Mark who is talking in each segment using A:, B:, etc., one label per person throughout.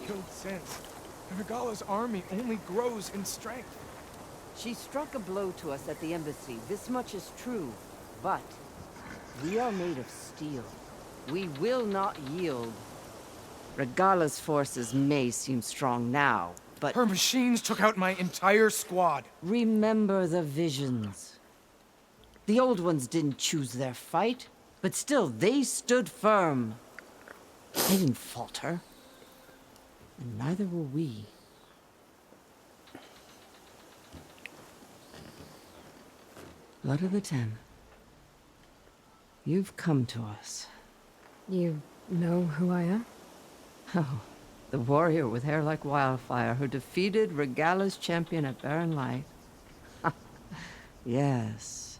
A: Killed since. Regala's army only grows in strength.
B: She struck a blow to us at the embassy. This much is true. But we are made of steel. We will not yield. Regala's forces may seem strong now, but...
A: Her machines took out my entire squad.
B: Remember the visions. The old ones didn't choose their fight, but still, they stood firm. They didn't falter. And neither will we. Blood of the Ten. You've come to us.
C: You know who I am?
B: Oh, the warrior with hair like wildfire who defeated Regala's champion at Barren Light. Yes,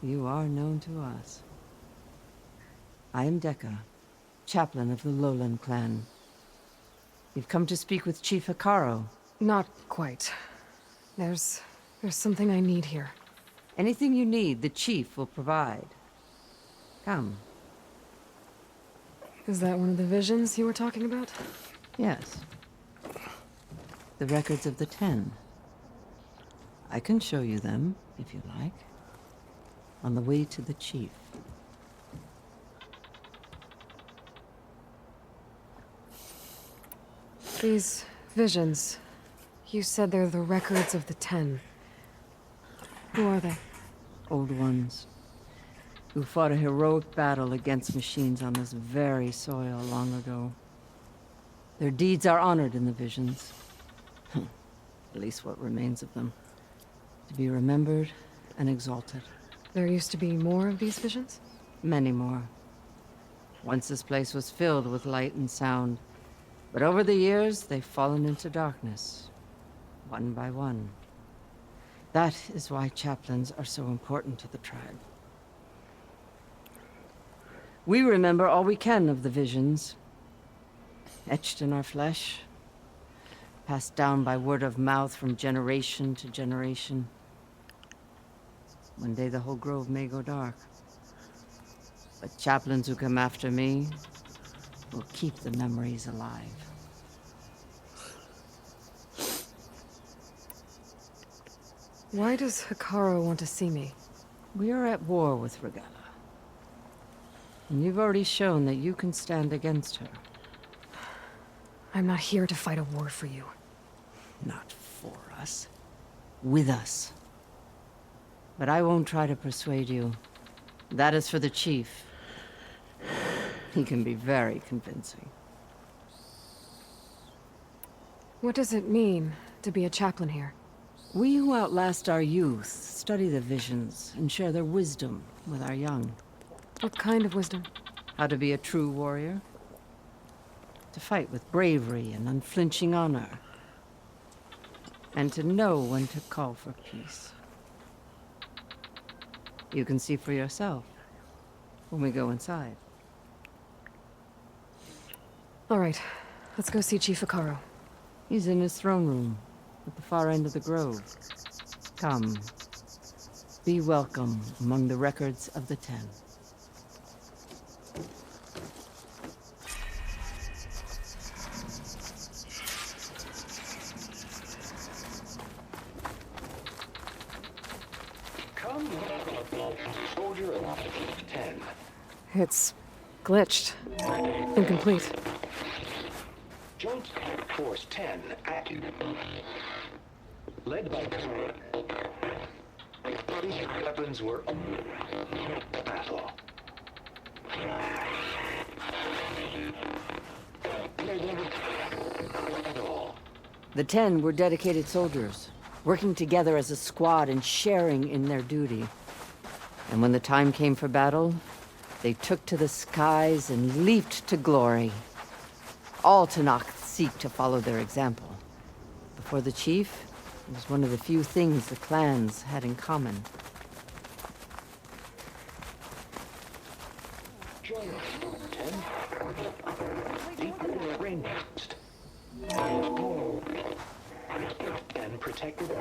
B: you are known to us. I am Dekka, chaplain of the Lowland clan. You've come to speak with Chief Hikaru.
C: Not quite. There's something I need here.
B: Anything you need, the chief will provide. Come.
C: Is that one of the visions you were talking about?
B: Yes. The records of the 10. I can show you them, if you like. On the way to the chief.
C: These visions, you said they're the records of the 10. Who are they?
B: Old ones. Who fought a heroic battle against machines on this very soil long ago. Their deeds are honored in the visions. At least what remains of them. To be remembered and exalted.
C: There used to be more of these visions?
B: Many more. Once this place was filled with light and sound. But over the years, they've fallen into darkness. One by one. That is why chaplains are so important to the tribe. We remember all we can of the visions. Etched in our flesh. Passed down by word of mouth from generation to generation. One day the whole grove may go dark. But chaplains who come after me will keep the memories alive.
C: Why does Hikaru want to see me?
B: We are at war with Regala. And you've already shown that you can stand against her.
C: I'm not here to fight a war for you.
B: Not for us. With us. But I won't try to persuade you. That is for the chief. He can be very convincing.
C: What does it mean to be a chaplain here?
B: We who outlast our youth study the visions and share their wisdom with our young.
C: What kind of wisdom?
B: How to be a true warrior. To fight with bravery and unflinching honor. And to know when to call for peace. You can see for yourself when we go inside.
C: All right, let's go see Chief Hikaru.
B: He's in his throne room at the far end of the grove. Come. Be welcome among the records of the 10.
D: Come, soldier of 10.
C: It's glitched. Incomplete.
D: Joint Force 10 active. Led by these weapons were battle. At all.
B: The 10 were dedicated soldiers, working together as a squad and sharing in their duty. And when the time came for battle, they took to the skies and leaped to glory. All Tanakh seek to follow their example. Before the chief, it was one of the few things the clans had in common.
D: Join us, 10. Deep rainforest. And protected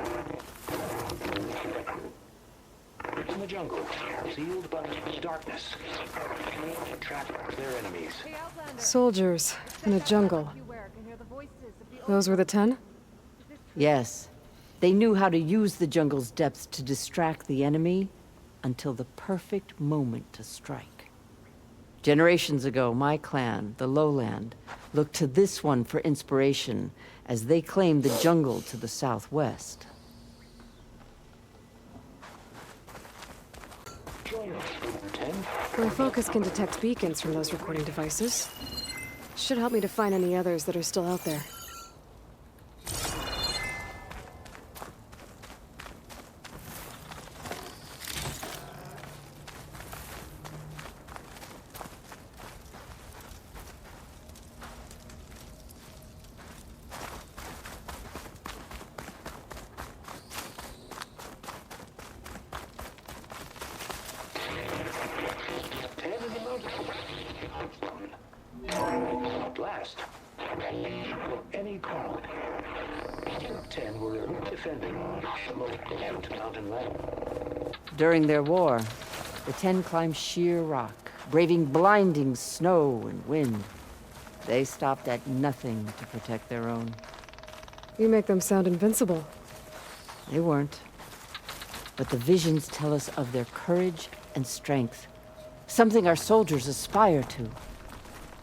D: in the jungle, sealed by darkness, to trap their enemies.
C: Soldiers in a jungle. Those were the 10?
B: Yes, they knew how to use the jungle's depths to distract the enemy until the perfect moment to strike. Generations ago, my clan, the Lowland, looked to this one for inspiration as they claimed the jungle to the southwest.
D: Join us, Student 10.
C: My focus can detect beacons from those recording devices. Should help me to find any others that are still out there.
D: At last. For any call. 10 were defending the most remote mountain land.
B: During their war, the 10 climbed sheer rock, braving blinding snow and wind. They stopped at nothing to protect their own.
C: You make them sound invincible.
B: They weren't. But the visions tell us of their courage and strength, something our soldiers aspire to.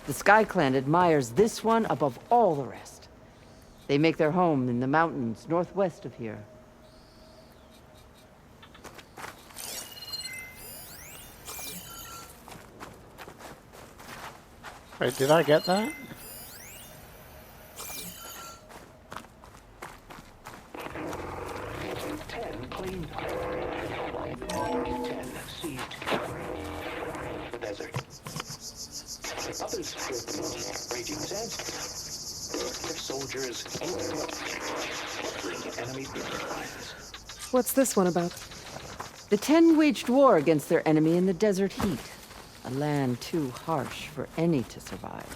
B: The Sky Clan admires this one above all the rest. They make their home in the mountains northwest of here.
E: Wait, did I get that?
D: Claimed 10 seized the desert. Others fled the raging sandstorm. Their soldiers bring enemy lines.
C: What's this one about?
B: The 10 waged war against their enemy in the desert heat, a land too harsh for any to survive.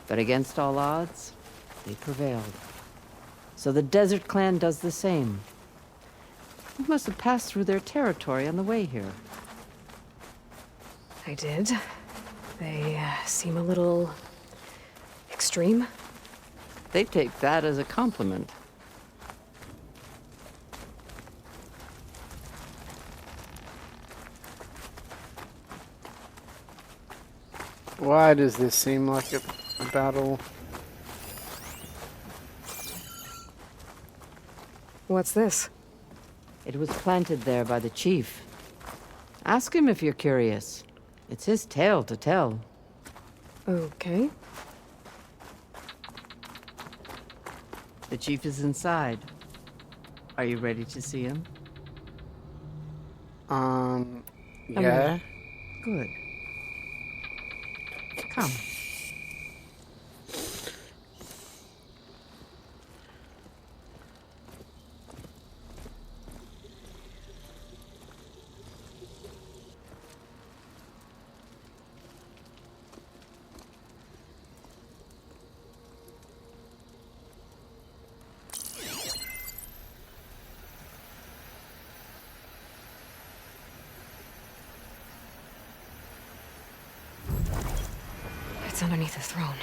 B: But against all odds, they prevailed. So the Desert Clan does the same. You must have passed through their territory on the way here.
C: I did. They seem a little extreme.
B: They take that as a compliment.
E: Why does this seem like a battle?
C: What's this?
B: It was planted there by the chief. Ask him if you're curious. It's his tale to tell.
C: Okay.
B: The chief is inside. Are you ready to see him?
E: Yeah.
B: Good. Come.
C: It's underneath the throne.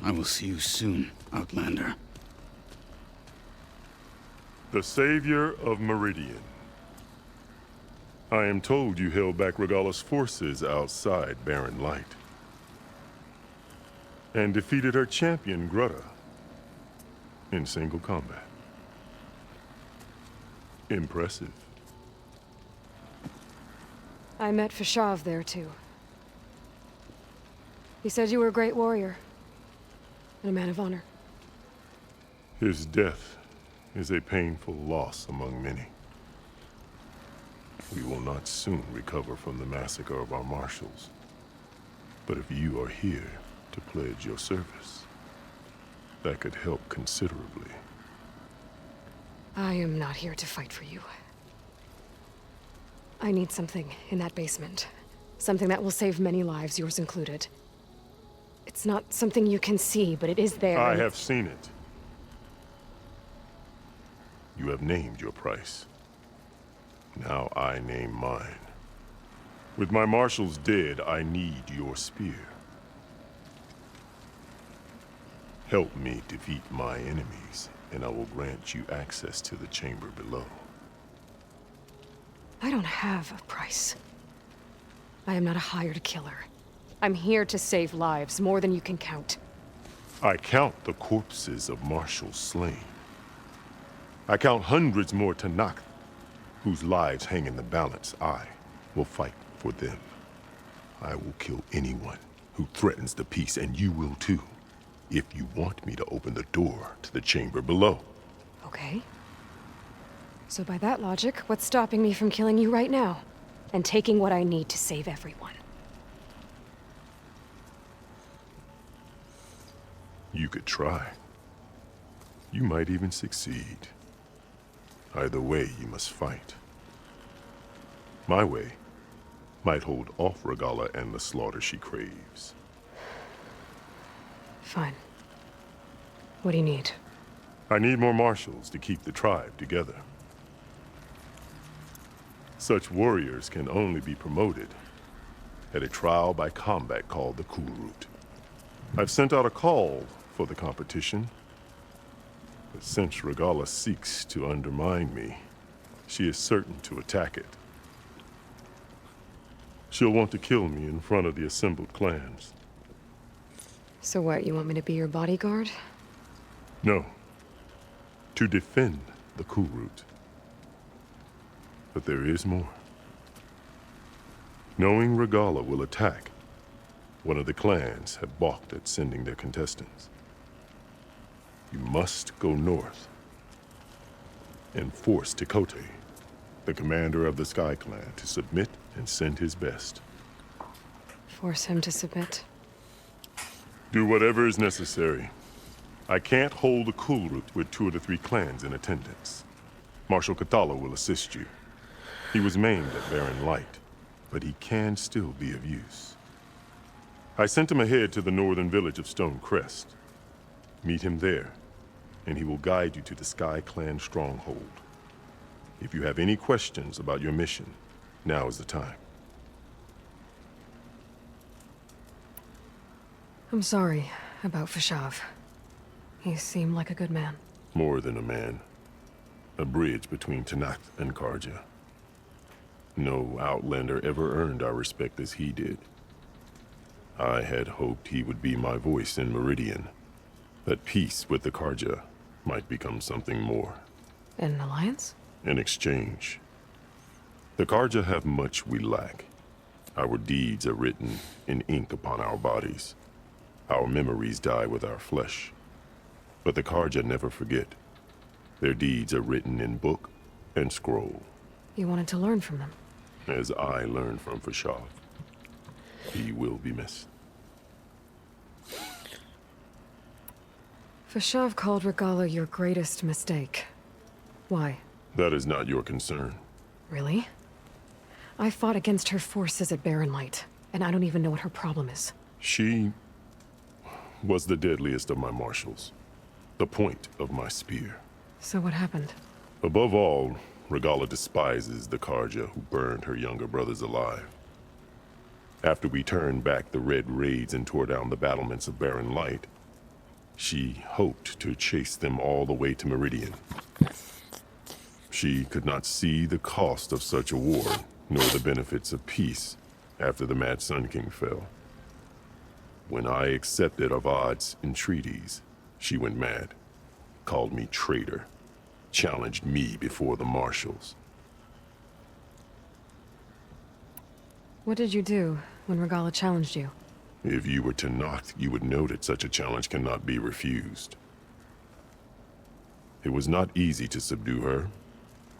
F: I will see you soon, Outlander.
G: The savior of Meridian. I am told you held back Regala's forces outside Barren Light. And defeated her champion, Grutta, in single combat. Impressive.
C: I met Fashav there, too. He said you were a great warrior. And a man of honor.
G: His death is a painful loss among many. We will not soon recover from the massacre of our marshals. But if you are here to pledge your service, that could help considerably.
C: I am not here to fight for you. I need something in that basement. Something that will save many lives, yours included. It's not something you can see, but it is there.
G: I have seen it. You have named your price. Now I name mine. With my marshals dead, I need your spear. Help me defeat my enemies, and I will grant you access to the chamber below.
C: I don't have a price. I am not a hired killer. I'm here to save lives, more than you can count.
G: I count the corpses of marshals slain. I count hundreds more Tanakh, whose lives hang in the balance. I will fight for them. I will kill anyone who threatens the peace, and you will too, if you want me to open the door to the chamber below.
C: Okay. So by that logic, what's stopping me from killing you right now? And taking what I need to save everyone?
G: You could try. You might even succeed. Either way, you must fight. My way might hold off Regalla and the slaughter she craves.
C: Fine. What do you need?
G: I need more marshals to keep the tribe together. Such warriors can only be promoted at a trial by combat called the Kulrut. I've sent out a call for the competition, but since Regalla seeks to undermine me, she is certain to attack it. She'll want to kill me in front of the assembled clans.
C: So what, you want me to be your bodyguard?
G: No, to defend the Kulrut. But there is more. Knowing Regalla will attack, one of the clans have balked at sending their contestants. You must go north and force Tekote, the commander of the Sky Clan, to submit and send his best.
C: Force him to submit?
G: Do whatever is necessary. I can't hold a Kulrut with 2 of the 3 clans in attendance. Marshal Kathala will assist you. He was maimed at Barren Light, but he can still be of use. I sent him ahead to the northern village of Stone Crest. Meet him there, and he will guide you to the Sky Clan stronghold. If you have any questions about your mission, now is the time.
C: I'm sorry about Fashav. He seemed like a good man.
G: More than a man. A bridge between Tanakh and Karja. No Outlander ever earned our respect as he did. I had hoped he would be my voice in Meridian. That peace with the Karja might become something more.
C: An alliance?
G: In exchange. The Karja have much we lack. Our deeds are written in ink upon our bodies. Our memories die with our flesh. But the Karja never forget. Their deeds are written in book and scroll.
C: You wanted to learn from them?
G: As I learned from Fashav. He will be missed.
C: Fashav called Regalla your greatest mistake. Why?
G: That is not your concern.
C: Really? I fought against her forces at Barren Light, and I don't even know what her problem is.
G: She was the deadliest of my marshals. The point of my spear.
C: So what happened?
G: Above all, Regalla despises the Karja who burned her younger brothers alive. After we turned back the Red Raids and tore down the battlements of Barren Light, she hoped to chase them all the way to Meridian. She could not see the cost of such a war, nor the benefits of peace after the Mad Sun King fell. When I accepted Avad's entreaties, she went mad, called me traitor, challenged me before the marshals.
C: What did you do when Regalla challenged you?
G: If you were Tanakh, you would know that such a challenge cannot be refused. It was not easy to subdue her.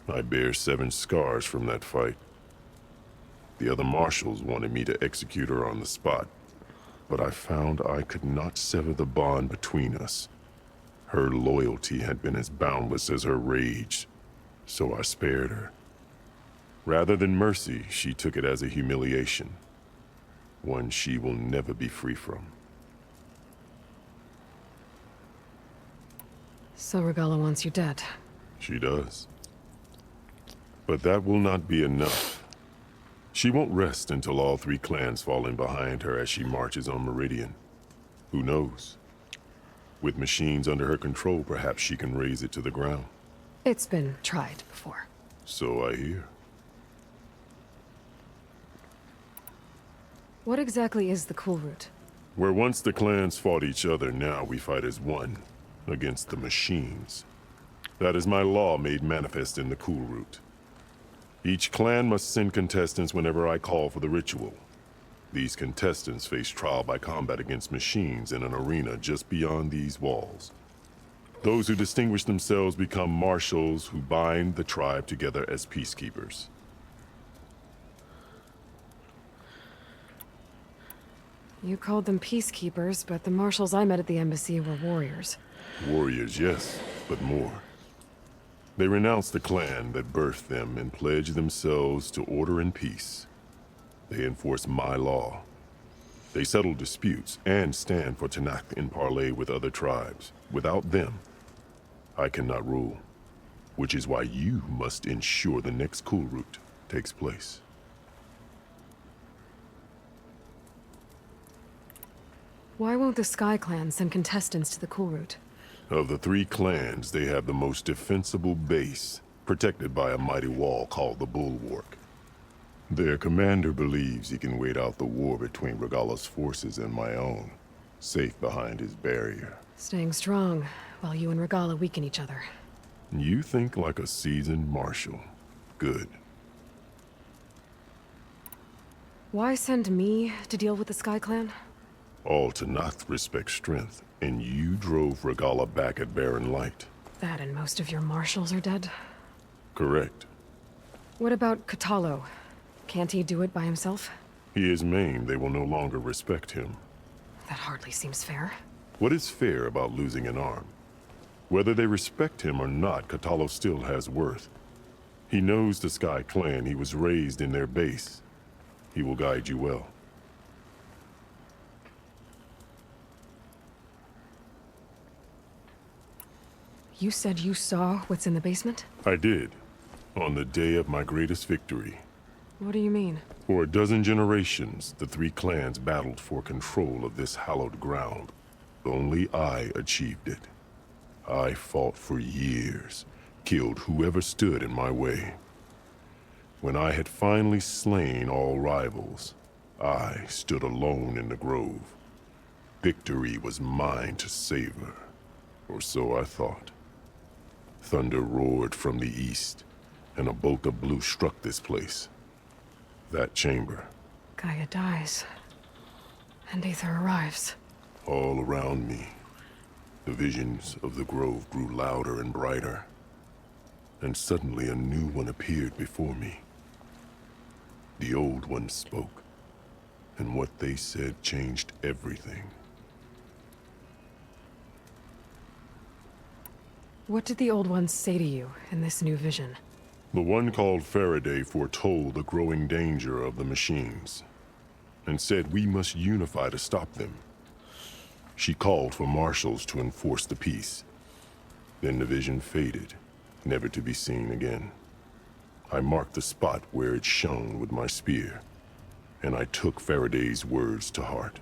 G: I bear 7 scars from that fight. The other marshals wanted me to execute her on the spot, but I found I could not sever the bond between us. Her loyalty had been as boundless as her rage, so I spared her. Rather than mercy, she took it as a humiliation, one she will never be free from. So
C: Regalla wants you dead.
G: She does. But that will not be enough. She won't rest until all 3 clans fall in behind her as she marches on Meridian. Who knows? With machines under her control, perhaps she can raise it to the ground.
C: It's been tried before.
G: So I hear.
C: What exactly is the Cool Route?
G: Where once the clans fought each other, now we fight as one, against the machines. That is my law made manifest in the Cool Route. Each clan must send contestants whenever I call for the ritual. These contestants face trial by combat against machines in an arena just beyond these walls. Those who distinguish themselves become marshals who bind the tribe together as peacekeepers.
C: You called them peacekeepers, but the marshals I met at the embassy were warriors.
G: Warriors, yes, but more. They renounce the clan that birthed them and pledge themselves to order and peace. They enforce my law. They settle disputes and stand for Tanakh in parley with other tribes. Without them, I cannot rule. Which is why you must ensure the next Cool Route takes place.
C: Why won't the Sky Clan send contestants to the Cool Route?
G: Of the 3 clans, they have the most defensible base, protected by a mighty wall called the Bulwark. Their commander believes he can wait out the war between Regalla's forces and my own, safe behind his barrier.
C: Staying strong, while you and Regalla weaken each other.
G: You think like a seasoned marshal. Good.
C: Why send me to deal with the Sky Clan?
G: All Tanakh respect strength, and you drove Regalla back at Barren Light.
C: That and most of your marshals are dead?
G: Correct.
C: What about Katalo? Can't he do it by himself?
G: He is maimed. They will no longer respect him.
C: That hardly seems fair.
G: What is fair about losing an arm? Whether they respect him or not, Katalo still has worth. He knows the Sky Clan. He was raised in their base. He will guide you well.
C: You said you saw what's in the basement?
G: I did, on the day of my greatest victory.
C: What do you mean?
G: For a dozen generations, the 3 clans battled for control of this hallowed ground. Only I achieved it. I fought for years, killed whoever stood in my way. When I had finally slain all rivals, I stood alone in the grove. Victory was mine to savor, or so I thought. Thunder roared from the east, and a bolt of blue struck this place. That chamber.
C: Gaia dies. And Aether arrives.
G: All around me, the visions of the grove grew louder and brighter. And suddenly a new one appeared before me. The old one spoke, and what they said changed everything.
C: What did the old ones say to you in this new vision?
G: The one called Faraday foretold the growing danger of the machines, and said we must unify to stop them. She called for marshals to enforce the peace. Then the vision faded, never to be seen again. I marked the spot where it shone with my spear, and I took Faraday's words to heart.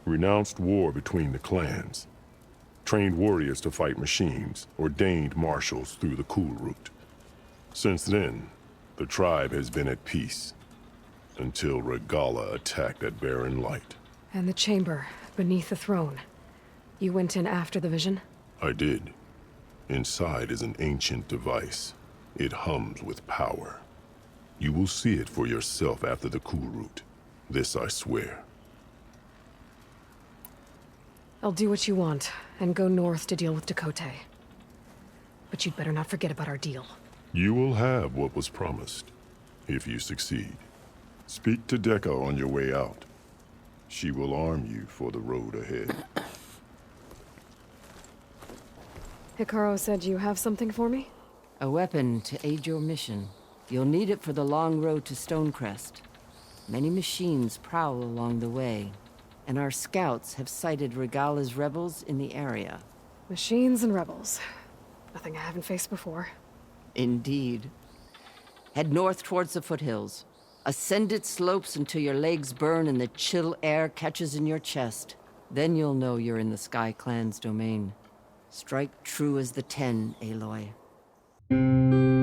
G: Renounced war between the clans, trained warriors to fight machines, ordained marshals through the Cool Route. Since then, the tribe has been at peace, until Regalla attacked at Barren Light.
C: And the chamber, beneath the throne. You went in after the vision?
G: I did. Inside is an ancient device. It hums with power. You will see it for yourself after the Cool Route. This I swear.
C: I'll do what you want, and go north to deal with Dakota. But you'd better not forget about our deal.
G: You will have what was promised, if you succeed. Speak to Dekka on your way out. She will arm you for the road ahead.
C: Hikaru said you have something for me?
B: A weapon to aid your mission. You'll need it for the long road to Stonecrest. Many machines prowl along the way, and our scouts have sighted Regalla's rebels in the area.
C: Machines and rebels. Nothing I haven't faced before.
B: Indeed. Head north towards the foothills. Ascend its slopes until your legs burn and the chill air catches in your chest. Then you'll know you're in the Sky Clan's domain. Strike true as the 10, Aloy.